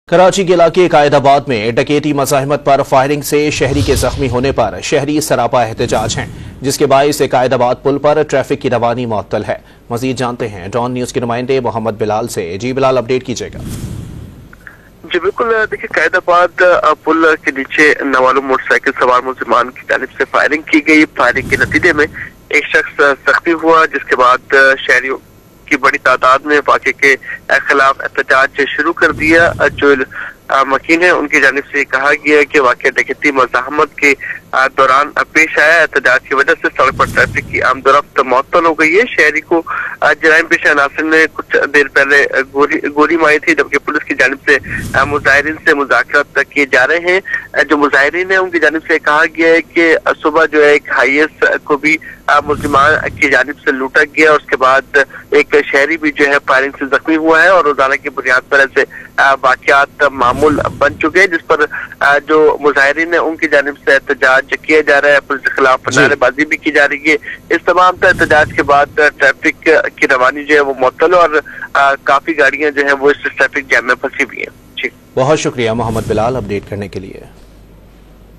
कराची के इलाके कायदाबाद में डकैती मज़ाहिमत पर फायरिंग से शहरी के जख्मी होने पर शहरी सरापा एहतजाज हैं, जिसके बाइस कायदाबाद पुल पर ट्रैफिक की रवानी मुअत्तल है। मजीद जानते हैं डॉन न्यूज के नुमाइंदे मोहम्मद बिलाल से। जी बिलाल, अपडेट कीजिएगा। जी बिल्कुल, देखिए कायदाबाद पुल के नीचे नामालूम मोटरसाइकिल सवार मुल्जिमान की जानिब से फायरिंग की गई। फायरिंग के नतीजे में एक शख्स जख्मी हुआ, जिसके बाद शहरियों की बड़ी तादाद में वाक़े के खिलाफ एहतजाज शुरू कर दिया। जो मकीन है उनकी जानिब से कहा गया कि वाक़या डकैती मज़ाहमत के दौरान पेश आया। एहतजाज की वजह से सड़क पर ट्रैफिक की आमदोरफ्त मुअत्तल हो गई है। शहरी को जराइम पेशा अनासर ने कुछ देर पहले गोली मारी थी, जबकि पुलिस की जानिब से मुजाहिरीन से मुज़ाकरात किए जा रहे हैं। जो मुजाहिरीन है उनकी जानिब से कहा गया है कि सुबह जो है एक हाईएस को भी मुल्जिमान की जानिब से लूटा गया। उसके बाद एक शहरी भी जो है फायरिंग से जख्मी हुआ है और रोजाना की बुनियाद पर ऐसे वाक़यात मामूल बन चुके हैं, जिस पर जो मुजाहिरीन है उनकी जानिब से एहतजाज किया जा रहा है। पुलिस के खिलाफ नारेबाजी भी की जा रही है। इस तमाम एहतजाज के बाद ट्रैफिक की रवानी जो है वो मुअत्तल है और काफी गाड़ियां जो है वो इस ट्रैफिक जैम में फंसी हुई है। बहुत शुक्रिया मोहम्मद बिलाल अपडेट करने के लिए।